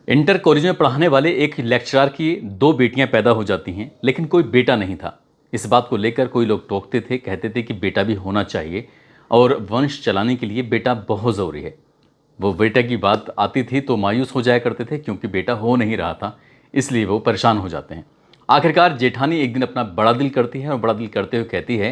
Inter college में पढ़ाने वाले एक लेक्चरर की दो बेटियां पैदा हो जाती हैं, लेकिन कोई बेटा नहीं था। इस बात को लेकर कोई लोग टोकते थे, कहते थे कि बेटा भी होना चाहिए और वंश चलाने के लिए बेटा बहुत ज़रूरी है। वो बेटे की बात आती थी तो मायूस हो जाया करते थे, क्योंकि बेटा हो नहीं रहा था, इसलिए वो परेशान हो जाते हैं। आखिरकार जेठानी एक दिन अपना बड़ा दिल करती है और बड़ा दिल करते हुए कहती है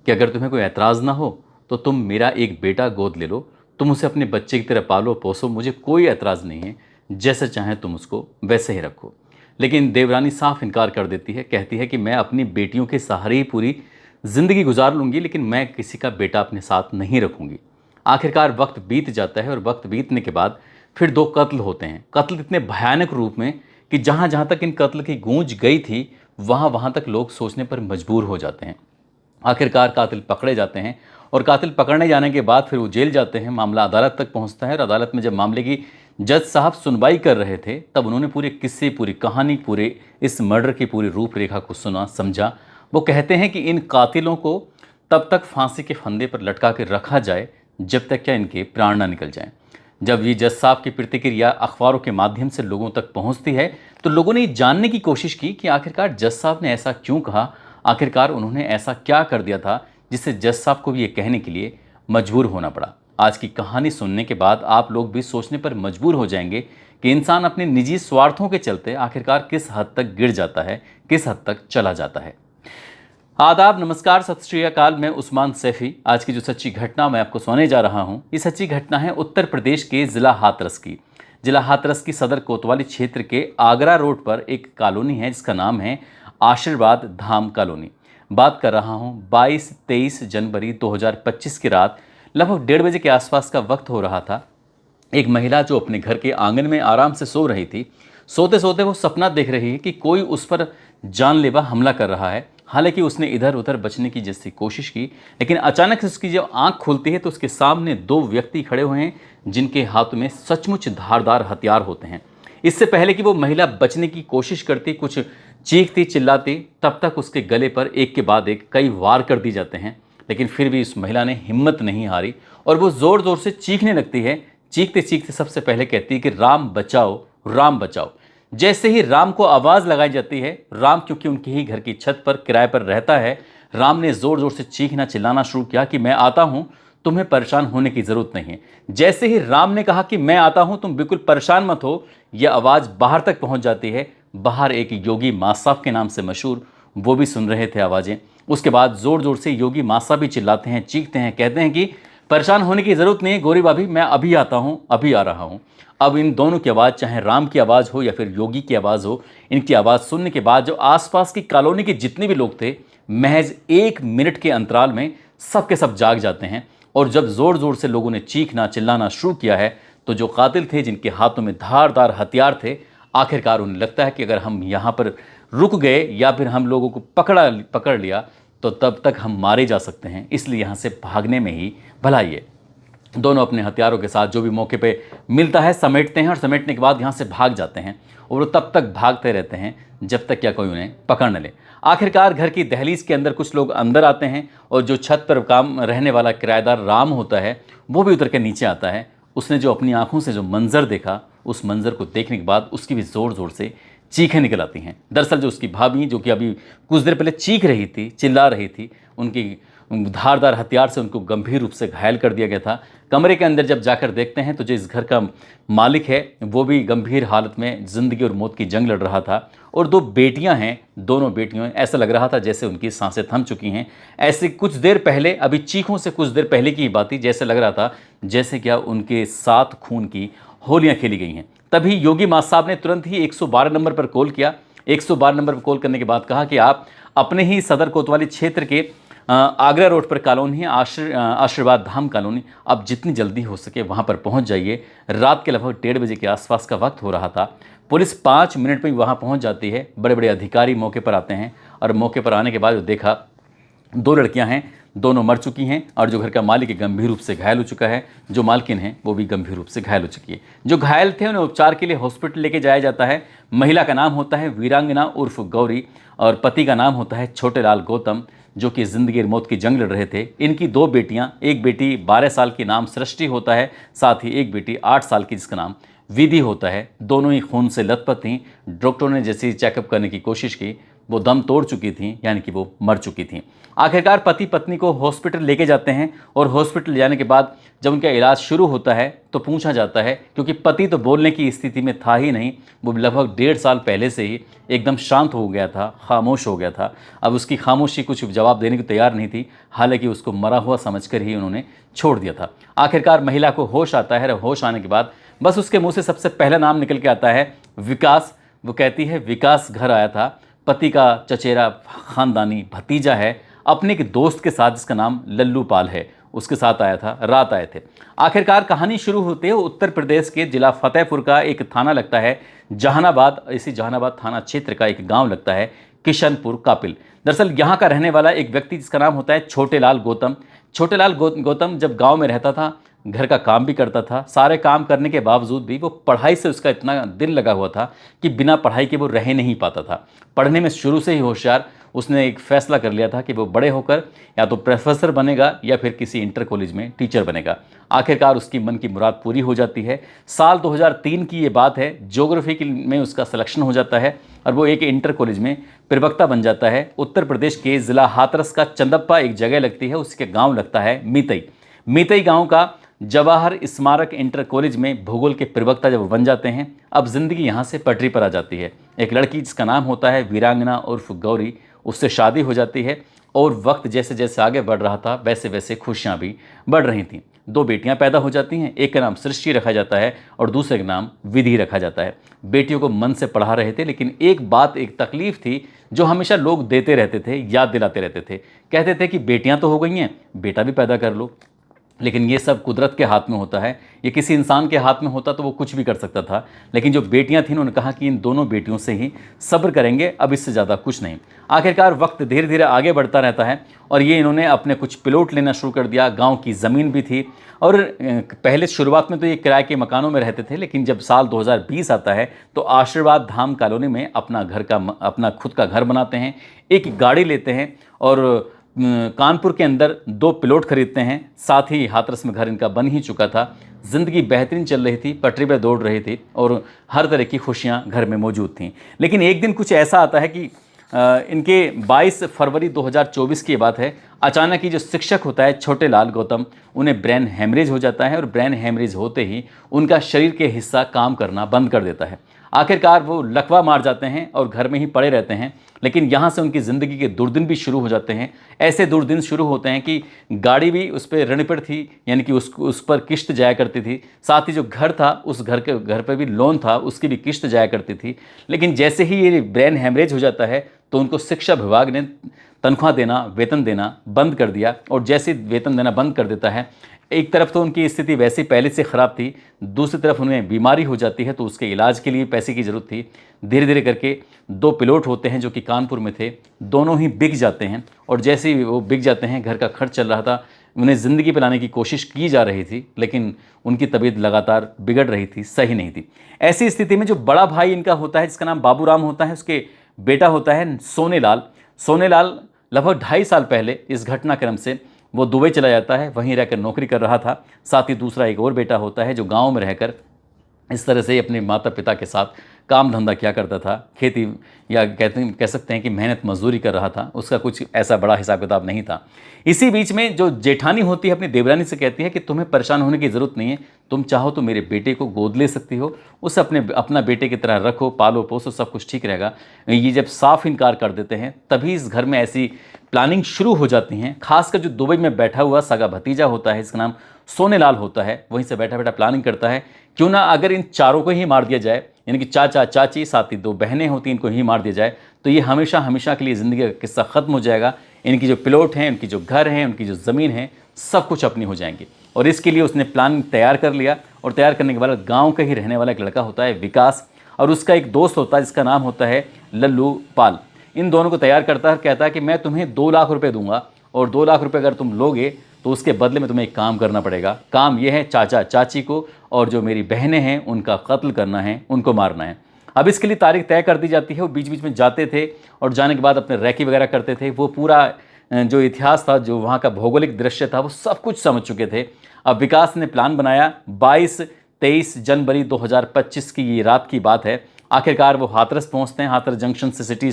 कि अगर तुम्हें कोई ऐतराज़ ना हो तो तुम मेरा एक बेटा गोद ले लो, तुम उसे अपने बच्चे की तरह पालो पोसो, मुझे कोई ऐतराज़ नहीं है, जैसे चाहे तुम उसको वैसे ही रखो। लेकिन देवरानी साफ इनकार कर देती है, कहती है कि मैं अपनी बेटियों के सहारे ही पूरी ज़िंदगी गुजार लूँगी, लेकिन मैं किसी का बेटा अपने साथ नहीं रखूँगी। आखिरकार वक्त बीत जाता है और वक्त बीतने के बाद फिर दो कत्ल होते हैं। कत्ल इतने भयानक रूप में कि जहाँ जहाँ तक इन कत्ल की गूंज गई थी, वहाँ वहाँ तक लोग सोचने पर मजबूर हो जाते हैं। आखिरकार कातिल पकड़े जाते हैं और कातिल पकड़ने जाने के बाद फिर वो जेल जाते हैं। मामला अदालत तक पहुंचता है और अदालत में जब मामले की जज साहब सुनवाई कर रहे थे, तब उन्होंने पूरे किस्से, पूरी कहानी, पूरे इस मर्डर की पूरी रूपरेखा को सुना, समझा। वो कहते हैं कि इन कातिलों को तब तक फांसी के फंदे पर लटका के रखा जाए जब तक क्या इनके प्राण ना निकल जाएं। जब ये जज साहब की प्रतिक्रिया अखबारों के माध्यम से लोगों तक पहुंचती है, तो लोगों ने ये जानने की कोशिश की कि आखिरकार जज साहब ने ऐसा क्यों कहा, आखिरकार उन्होंने ऐसा क्या कर दिया था जिससे जज साहब को भी ये कहने के लिए मजबूर होना पड़ा। आज की कहानी सुनने के बाद आप लोग भी सोचने पर मजबूर हो जाएंगे कि इंसान अपने निजी स्वार्थों के चलते आखिरकार किस हद तक गिर जाता है, किस हद तक चला जाता है। आदाब, नमस्कार, सत श्री अकाल। मैं उस्मान सैफी। आज की जो सच्ची घटना मैं आपको सुनाने जा रहा हूँ, ये सच्ची घटना है उत्तर प्रदेश के ज़िला हाथरस की। ज़िला हाथरस की सदर कोतवाली क्षेत्र के आगरा रोड पर एक कॉलोनी है जिसका नाम है आशीर्वाद धाम कॉलोनी। बात कर रहा हूँ 22-23 जनवरी 2025 की रात लगभग 1:30 बजे के आसपास का वक्त हो रहा था। एक महिला जो अपने घर के आंगन में आराम से सो रही थी, सोते सोते वो सपना देख रही है कि कोई उस पर जानलेवा हमला कर रहा है। हालांकि उसने इधर उधर बचने की जैसी कोशिश की, लेकिन अचानक से उसकी जब आंख खुलती है तो उसके सामने दो व्यक्ति खड़े हुए हैं जिनके हाथों में सचमुच धारदार हथियार होते हैं। इससे पहले कि वो महिला बचने की कोशिश करती, कुछ चीखती चिल्लाती, तब तक उसके गले पर एक के बाद एक कई वार कर दी जाते हैं। लेकिन फिर भी उस महिला ने हिम्मत नहीं हारी और वो ज़ोर ज़ोर से चीखने लगती है। चीखते चीखते सबसे पहले कहती है कि राम बचाओ, राम बचाओ। जैसे ही राम को आवाज़ लगाई जाती है, राम क्योंकि उनकी ही घर की छत पर किराए पर रहता है, राम ने ज़ोर ज़ोर से चीखना चिल्लाना शुरू किया कि मैं आता हूँ, तुम्हें परेशान होने की ज़रूरत नहीं है। जैसे ही राम ने कहा कि मैं आता हूँ, तुम बिल्कुल परेशान मत हो, यह आवाज़ बाहर तक पहुँच जाती है। बाहर एक योगी मासाफ के नाम से मशहूर, वो भी सुन रहे थे आवाज़ें। उसके बाद ज़ोर ज़ोर से योगी मासा भी चिल्लाते हैं, चीखते हैं, कहते हैं कि परेशान होने की ज़रूरत नहीं है गौरी भाभी, मैं अभी आता हूँ, अभी आ रहा हूँ। अब इन दोनों की आवाज़, चाहे राम की आवाज़ हो या फिर योगी की आवाज़ हो, इनकी आवाज़ सुनने के बाद जो आसपास की कॉलोनी के जितने भी लोग थे, महज 1 मिनट के अंतराल में सब के सब जाग जाते हैं। और जब ज़ोर ज़ोर से लोगों ने चीखना चिल्लाना शुरू किया है, तो जो कातिल थे, जिनके हाथों में धारदार हथियार थे, आखिरकार उन्हें लगता है कि अगर हम यहाँ पर रुक गए या फिर हम लोगों को पकड़ लिया तो तब तक हम मारे जा सकते हैं, इसलिए यहाँ से भागने में ही भलाई है। दोनों अपने हथियारों के साथ जो भी मौके पे मिलता है समेटते हैं और समेटने के बाद यहाँ से भाग जाते हैं। और वो तब तक भागते रहते हैं जब तक क्या कोई उन्हें पकड़ न ले। आखिरकार घर की दहलीज के अंदर कुछ लोग अंदर आते हैं और जो छत पर काम रहने वाला किराएदार राम होता है, वो भी उतर के नीचे आता है। उसने जो अपनी आंखों से जो मंजर देखा, उस मंजर को देखने के बाद उसकी भी ज़ोर ज़ोर से चीखें निकल आती हैं। दरअसल जो उसकी भाभी, जो कि अभी कुछ देर पहले चीख रही थी, चिल्ला रही थी, उनकी धारदार हथियार से उनको गंभीर रूप से घायल कर दिया गया था। कमरे के अंदर जब जाकर देखते हैं तो जो इस घर का मालिक है, वो भी गंभीर हालत में ज़िंदगी और मौत की जंग लड़ रहा था। और दो बेटियां हैं, दोनों बेटियों, ऐसा लग रहा था जैसे उनकी सांसें थम चुकी हैं। ऐसे कुछ देर पहले, अभी चीखों से कुछ देर पहले की ही बात थी, जैसे लग रहा था जैसे क्या उनके साथ खून की होलियाँ खेली गई हैं। तभी योगी माँ साहब ने तुरंत ही 112 नंबर पर कॉल किया। 112 नंबर पर कॉल करने के बाद कहा कि आप अपने ही सदर कोतवाली क्षेत्र के आगरा रोड पर कॉलोनी है, आशीर्वाद धाम कॉलोनी, आप जितनी जल्दी हो सके वहाँ पर पहुँच जाइए। रात के लगभग 1:30 बजे के आसपास का वक्त हो रहा था। पुलिस 5 मिनट में वहाँ पहुँच जाती है। बड़े बड़े अधिकारी मौके पर आते हैं और मौके पर आने के बाद जो देखा, 2 लड़कियां हैं, दोनों मर चुकी हैं और जो घर का मालिक है गंभीर रूप से घायल हो चुका है। जो मालकिन है वो भी गंभीर रूप से घायल हो चुकी है। जो घायल थे उन्हें उपचार के लिए हॉस्पिटल लेके जाया जाता है। महिला का नाम होता है वीरांगना उर्फ गौरी और पति का नाम होता है छोटेलाल गौतम, जो कि ज़िंदगी और मौत की जंग लड़ रहे थे। इनकी 2 बेटियां, एक बेटी 12 साल की नाम सृष्टि होता है, साथ ही एक बेटी 8 साल की जिसका नाम विधि होता है, दोनों ही खून से लथपथ थीं। डॉक्टरों ने जैसे ही चेकअप करने की कोशिश की, वो दम तोड़ चुकी थीं, यानी कि वो मर चुकी थीं। आखिरकार पति पत्नी को हॉस्पिटल लेके जाते हैं और हॉस्पिटल जाने के बाद जब उनका इलाज शुरू होता है तो पूछा जाता है, क्योंकि पति तो बोलने की स्थिति में था ही नहीं, वो लगभग 1.5 साल पहले से ही एकदम शांत हो गया था, खामोश हो गया था। अब उसकी खामोशी कुछ जवाब देने को तैयार नहीं थी, हालांकि उसको मरा हुआ समझकर ही उन्होंने छोड़ दिया था। आखिरकार महिला को होश आता है और होश आने के बाद बस उसके मुंह से सबसे पहला नाम निकल के आता है विकास। वो कहती है विकास घर आया था, पति का चचेरा खानदानी भतीजा है, अपने एक दोस्त के साथ जिसका नाम लल्लू पाल है, उसके साथ आया था, रात आए थे। आखिरकार कहानी शुरू होते है उत्तर प्रदेश के जिला फतेहपुर का एक थाना लगता है जहानाबाद। इसी जहानाबाद थाना क्षेत्र का एक गांव लगता है किशनपुर कापिल। दरअसल यहाँ का रहने वाला एक व्यक्ति जिसका नाम होता है छोटेलाल गौतम। छोटेलाल गौतम जब गांव में रहता था, घर का काम भी करता था, सारे काम करने के बावजूद भी वो पढ़ाई से उसका इतना दिल लगा हुआ था कि बिना पढ़ाई के वो रह नहीं पाता था। पढ़ने में शुरू से ही होशियार। उसने एक फैसला कर लिया था कि वो बड़े होकर या तो प्रोफेसर बनेगा या फिर किसी इंटर कॉलेज में टीचर बनेगा। आखिरकार उसकी मन की मुराद पूरी हो जाती है। साल 2003 की ये बात है, ज्योग्राफी में उसका सिलेक्शन हो जाता है और वो एक इंटर कॉलेज में प्रवक्ता बन जाता है। उत्तर प्रदेश के ज़िला हाथरस का चंदप्पा एक जगह लगती है, उसके गाँव लगता है मीतई। मीतई गाँव का जवाहर स्मारक इंटर कॉलेज में भूगोल के प्रवक्ता जब बन जाते हैं, अब जिंदगी यहाँ से पटरी पर आ जाती है। एक लड़की जिसका नाम होता है वीरांगना उर्फ गौरी, उससे शादी हो जाती है और वक्त जैसे जैसे आगे बढ़ रहा था वैसे वैसे खुशियाँ भी बढ़ रही थीं। 2 बेटियां पैदा हो जाती हैं, एक का नाम सृष्टि रखा जाता है और दूसरे का नाम विधि रखा जाता है। बेटियों को मन से पढ़ा रहे थे, लेकिन एक बात, एक तकलीफ थी जो हमेशा लोग देते रहते थे, याद दिलाते रहते थे। कहते थे कि बेटियां तो हो गई हैं, बेटा भी पैदा कर लो। लेकिन ये सब कुदरत के हाथ में होता है, ये किसी इंसान के हाथ में होता तो वो कुछ भी कर सकता था। लेकिन जो बेटियां थीं उन्होंने कहा कि इन दोनों बेटियों से ही सब्र करेंगे, अब इससे ज़्यादा कुछ नहीं। आखिरकार वक्त धीरे धीरे आगे बढ़ता रहता है और ये इन्होंने अपने कुछ प्लॉट लेना शुरू कर दिया। गांव की ज़मीन भी थी और पहले शुरुआत में तो ये किराए के मकानों में रहते थे, लेकिन जब साल 2020 आता है तो आशीर्वाद धाम कॉलोनी में अपना खुद का घर बनाते हैं, एक गाड़ी लेते हैं और कानपुर के अंदर 2 प्लॉट खरीदते हैं। साथ ही हाथरस में घर इनका बन ही चुका था। ज़िंदगी बेहतरीन चल रही थी, पटरी पर दौड़ रही थी और हर तरह की खुशियां घर में मौजूद थीं। लेकिन एक दिन कुछ ऐसा आता है कि इनके 22 फरवरी 2024 की बात है, अचानक ही जो शिक्षक होता है छोटेलाल गौतम, उन्हें ब्रेन हेमरेज हो जाता है और ब्रेन हेमरेज होते ही उनका शरीर के हिस्सा काम करना बंद कर देता है। आखिरकार वो लकवा मार जाते हैं और घर में ही पड़े रहते हैं। लेकिन यहाँ से उनकी ज़िंदगी के दुर्दिन भी शुरू हो जाते हैं। ऐसे दुर्दिन शुरू होते हैं कि गाड़ी भी उस पर ऋण पर थी, यानी कि उस पर किश्त जाया करती थी। साथ ही जो घर था, उस घर पर भी लोन था, उसकी भी किश्त जाया करती थी। लेकिन जैसे ही ये ब्रेन हेमरेज हो जाता है तो उनको शिक्षा विभाग ने तनख्वाह देना, वेतन देना बंद कर दिया। और जैसे वेतन देना बंद कर देता है, एक तरफ तो उनकी स्थिति वैसे पहले से ख़राब थी, दूसरी तरफ उन्हें बीमारी हो जाती है तो उसके इलाज के लिए पैसे की ज़रूरत थी। धीरे धीरे करके 2 प्लॉट होते हैं जो कि कानपुर में थे, दोनों ही बिक जाते हैं और जैसे ही वो बिक जाते हैं, घर का खर्च चल रहा था, उन्हें ज़िंदगी पे लाने की कोशिश की जा रही थी, लेकिन उनकी तबीयत लगातार बिगड़ रही थी, सही नहीं थी। ऐसी स्थिति में जो बड़ा भाई इनका होता है जिसका नाम बाबूराम होता है, उसके बेटा होता है सोनेलाल। सोनेलाल लगभग 2.5 साल पहले इस घटनाक्रम से वो दुबई चला जाता है, वहीं रहकर नौकरी कर रहा था। साथ ही दूसरा एक और बेटा होता है जो गांव में रहकर इस तरह से अपने माता पिता के साथ काम धंधा किया करता था, खेती या कह सकते हैं कि मेहनत मजदूरी कर रहा था। उसका कुछ ऐसा बड़ा हिसाब किताब नहीं था। इसी बीच में जो जेठानी होती है अपनी देवरानी से कहती है कि तुम्हें परेशान होने की ज़रूरत नहीं है, तुम चाहो तो मेरे बेटे को गोद ले सकती हो, उसे अपना बेटे की तरह रखो, पालो पोसो, सब कुछ ठीक रहेगा। ये जब साफ इनकार कर देते हैं तभी इस घर में ऐसी प्लानिंग शुरू हो जाती हैं। खासकर जो दुबई में बैठा हुआ सगा भतीजा होता है, इसका नाम सोनेलाल होता है, वहीं से बैठा बैठा प्लानिंग करता है क्यों ना अगर इन चारों को ही मार दिया जाए, यानी कि चाचा चाची साथ ही 2 बहनें होती हैं, इनको ही मार दिया जाए तो ये हमेशा हमेशा के लिए ज़िंदगी का किस्सा ख़त्म हो जाएगा। इनकी जो प्लॉट हैं, उनकी जो घर हैं, उनकी जो ज़मीन है, सब कुछ अपनी हो जाएंगी। और इसके लिए उसने प्लान तैयार कर लिया और तैयार करने के बाद गाँव का ही रहने वाला एक लड़का होता है विकास और उसका एक दोस्त होता है जिसका नाम होता है लल्लू पाल। इन दोनों को तैयार करता है, कहता है कि मैं तुम्हें 2 लाख रुपए दूंगा और 2 लाख रुपए अगर तुम लोगे तो उसके बदले में तुम्हें एक काम करना पड़ेगा। काम यह है चाचा चाची को और जो मेरी बहनें हैं उनका कत्ल करना है, उनको मारना है। अब इसके लिए तारीख तय कर दी जाती है। वो बीच बीच में जाते थे और जाने के बाद अपने रैकी वगैरह करते थे। वो पूरा जो इतिहास था, जो वहाँ का भौगोलिक दृश्य था, वो सब कुछ समझ चुके थे। अब विकास ने प्लान बनाया। 22 23 जनवरी 2025 की ये रात की बात है। आखिरकार वो हाथरस पहुंचते हैं। हाथरस जंक्शन से सिटी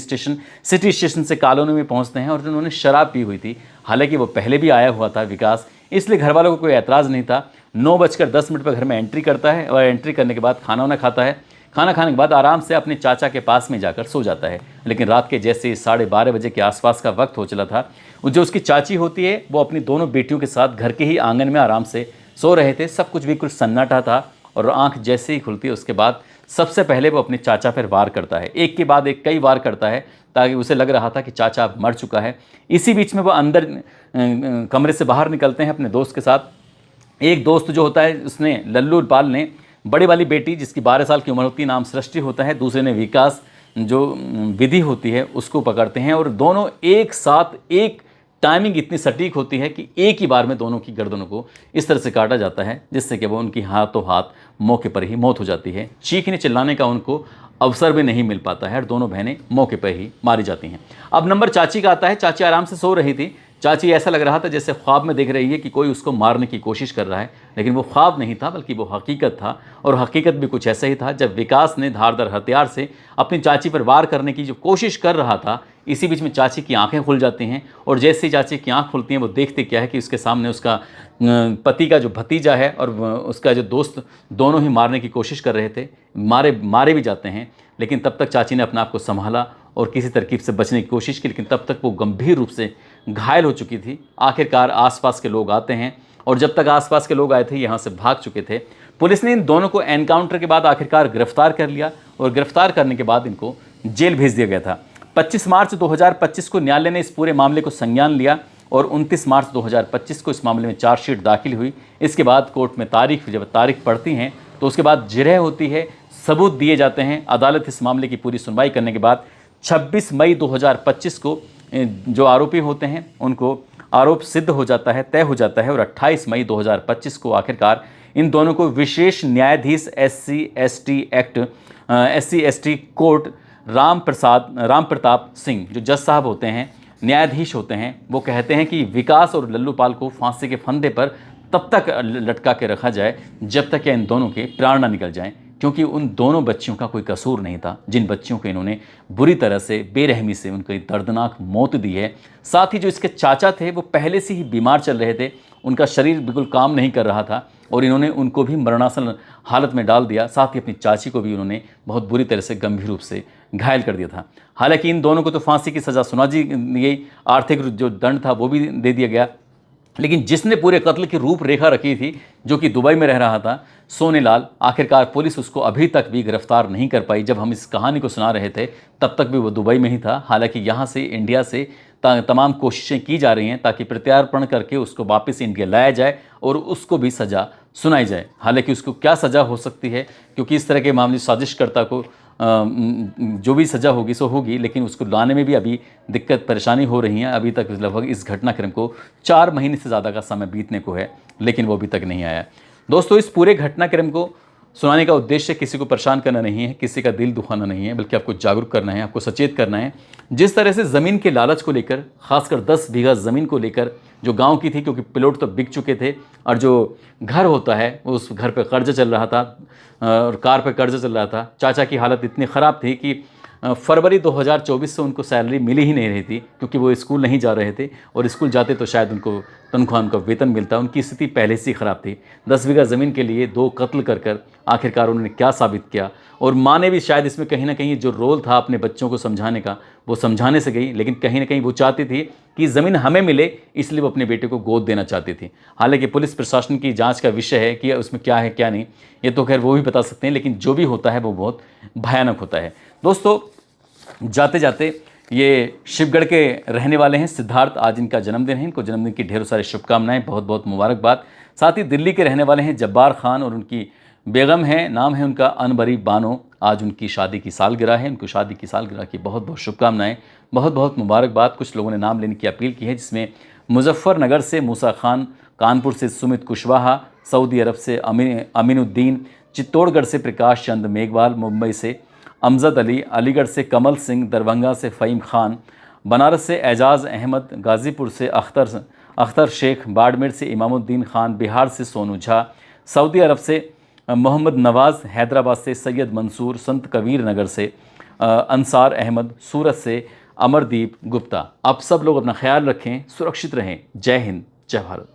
स्टेशन से कॉलोनी में पहुंचते हैं और उन्होंने शराब पी हुई थी। हालांकि वो पहले भी आया हुआ था विकास, इसलिए घर वालों को कोई एतराज़ नहीं था। 9:10 पर घर में एंट्री करता है और एंट्री करने के बाद खाना वाना खाता है। खाना खाने के बाद आराम से अपने चाचा के पास में जाकर सो जाता है। लेकिन रात के जैसे 12:30 बजे के आसपास का वक्त हो चला था, जो उसकी चाची होती है वो अपनी दोनों बेटियों के साथ घर के ही आंगन में आराम से सो रहे थे। सब कुछ बिल्कुल सन्नाटा था और आंख जैसे ही खुलती है उसके बाद सबसे पहले वो अपने चाचा पर वार करता है। एक के बाद एक कई वार करता है, ताकि उसे लग रहा था कि चाचा मर चुका है। इसी बीच में वो अंदर कमरे से बाहर निकलते हैं अपने दोस्त के साथ। एक दोस्त जो होता है उसने लल्लू पाल ने बड़ी वाली बेटी जिसकी 12 साल की उम्र होती है, नाम सृष्टि होता है, दूसरे ने विकास जो विधि होती है उसको पकड़ते हैं और दोनों एक साथ, एक टाइमिंग इतनी सटीक होती है कि एक ही बार में दोनों की गर्दनों को इस तरह से काटा जाता है जिससे कि वो उनकी हाथों हाथ मौके पर ही मौत हो जाती है। चीखने चिल्लाने का उनको अवसर भी नहीं मिल पाता है और दोनों बहनें मौके पर ही मारी जाती हैं। अब नंबर चाची का आता है। चाची आराम से सो रही थी। चाची ऐसा लग रहा था जैसे ख्वाब में देख रही है कि कोई उसको मारने की कोशिश कर रहा है, लेकिन वो ख्वाब नहीं था बल्कि वो हकीकत था। और हकीकत भी कुछ ऐसा ही था। जब विकास ने धारदार हथियार से अपनी चाची पर वार करने की जो कोशिश कर रहा था, इसी बीच में चाची की आंखें खुल जाती हैं और जैसे ही चाची की आंख खुलती हैं वो देखते क्या है कि उसके सामने उसका पति का जो भतीजा है और उसका जो दोस्त दोनों ही मारने की कोशिश कर रहे थे। मारे भी जाते हैं, लेकिन तब तक चाची ने अपने आप को संभाला और किसी तरकीब से बचने की कोशिश की, लेकिन तब तक वो गंभीर रूप से घायल हो चुकी थी। आखिरकार आसपास के लोग आते हैं और जब तक आसपास के लोग आए थे यहाँ से भाग चुके थे। पुलिस ने इन दोनों को एनकाउंटर के बाद आखिरकार गिरफ्तार कर लिया और गिरफ्तार करने के बाद इनको जेल भेज दिया गया था। 25 मार्च 2025 को न्यायालय ने इस पूरे मामले को संज्ञान लिया और 29 मार्च 2025 को इस मामले में चार्जशीट दाखिल हुई। इसके बाद कोर्ट में जब तारीख पड़ती हैं तो उसके बाद जिरह होती है, सबूत दिए जाते हैं। अदालत इस मामले की पूरी सुनवाई करने के बाद 26 मई 2025 को जो आरोपी होते हैं उनको आरोप सिद्ध हो जाता है, तय हो जाता है और 28 मई 2025 को आखिरकार इन दोनों को विशेष न्यायाधीश SC ST court Ram Pratap Singh जो जज साहब होते हैं, न्यायाधीश होते हैं, वो कहते हैं कि विकास और लल्लू पाल को फांसी के फंदे पर तब तक लटका के रखा जाए जब तक इन दोनों के प्राण न निकल जाएं, क्योंकि उन दोनों बच्चियों का कोई कसूर नहीं था जिन बच्चियों को इन्होंने बुरी तरह से बेरहमी से उनकी दर्दनाक मौत दी है। साथ ही जो इसके चाचा थे वो पहले से ही बीमार चल रहे थे, उनका शरीर बिल्कुल काम नहीं कर रहा था और इन्होंने उनको भी मरणासन हालत में डाल दिया। साथ ही अपनी चाची को भी उन्होंने बहुत बुरी तरह से गंभीर रूप से घायल कर दिया था। हालांकि इन दोनों को तो फांसी की सज़ा सुना दी गई, आर्थिक जो दंड था वो भी दे दिया गया, लेकिन जिसने पूरे कत्ल की रूपरेखा रखी थी, जो कि दुबई में रह रहा था, सोनेलाल, आखिरकार पुलिस उसको अभी तक भी गिरफ्तार नहीं कर पाई। जब हम इस कहानी को सुना रहे थे तब तक भी वो दुबई में ही था। हालांकि यहाँ से इंडिया से तमाम कोशिशें की जा रही हैं ताकि प्रत्यार्पण करके उसको वापस इंडिया लाया जाए और उसको भी सज़ा सुनाई जाए। हालांकि उसको क्या सज़ा हो सकती है, क्योंकि इस तरह के मामले साजिशकर्ता को जो भी सज़ा होगी सो होगी, लेकिन उसको लाने में भी अभी दिक्कत परेशानी हो रही है। अभी तक लगभग इस घटनाक्रम को 4 महीने से ज़्यादा का समय बीतने को है, लेकिन वो अभी तक नहीं आया। दोस्तों, इस पूरे घटनाक्रम को सुनाने का उद्देश्य किसी को परेशान करना नहीं है, किसी का दिल दुखाना नहीं है, बल्कि आपको जागरूक करना है, आपको सचेत करना है। जिस तरह से ज़मीन के लालच को लेकर, खासकर 10 बीघा ज़मीन को लेकर जो गांव की थी, क्योंकि प्लॉट तो बिक चुके थे और जो घर होता है उस घर पे कर्जा चल रहा था और कार पे कर्जा चल रहा था। चाचा की हालत इतनी ख़राब थी कि फरवरी 2024 से उनको सैलरी मिल ही नहीं रही थी, क्योंकि वो स्कूल नहीं जा रहे थे और स्कूल जाते तो शायद उनको तनख्वाह, उनका वेतन मिलता। उनकी स्थिति पहले से ही ख़राब थी। 10 बीघा ज़मीन के लिए 2 कत्ल कर आखिरकार उन्होंने क्या साबित किया। और माँ ने भी शायद इसमें कहीं ना कहीं जो रोल था अपने बच्चों को समझाने का, वो समझाने से गई, लेकिन कहीं ना कहीं वो चाहती थी कि ज़मीन हमें मिले, इसलिए वो अपने बेटे को गोद देना चाहती थी। हालांकि पुलिस प्रशासन की जांच का विषय है कि उसमें क्या है क्या नहीं, ये तो खैर वो भी बता सकते हैं, लेकिन जो भी होता है वो बहुत भयानक होता है। दोस्तों, जाते जाते ये शिवगढ़ के रहने वाले हैं सिद्धार्थ, आज इनका जन्मदिन है। इनको जन्मदिन की ढेरों सारी शुभकामनाएं, बहुत बहुत मुबारकबाद। साथ ही दिल्ली के रहने वाले हैं जब्बार खान और उनकी बेगम है, नाम है उनका अनबरी बानो। आज उनकी शादी की सालगिरह है। उनको शादी की सालगिरह की बहुत बहुत शुभकामनाएं, बहुत बहुत मुबारकबाद। कुछ लोगों ने नाम लेने की अपील की है, जिसमें मुजफ्फरनगर से मूसा खान, कानपुर से सुमित कुशवाहा, सऊदी अरब से अमीनुद्दीन, चित्तौड़गढ़ से प्रकाश चंद मेघवाल, मुंबई से अमजद अली, अलीगढ़ से कमल सिंह, दरभंगा से फ़हीम खान, बनारस से एजाज़ अहमद, गाज़ीपुर से अख्तर शेख, बाड़मेर से इमामुद्दीन खान, बिहार से सोनू झा, सऊदी अरब से मोहम्मद नवाज़ हैदराबाद से, सैयद मंसूर संत कबीर नगर से, अंसार अहमद सूरत से, अमरदीप गुप्ता। आप सब लोग अपना ख्याल रखें, सुरक्षित रहें। जय हिंद, जय भारत।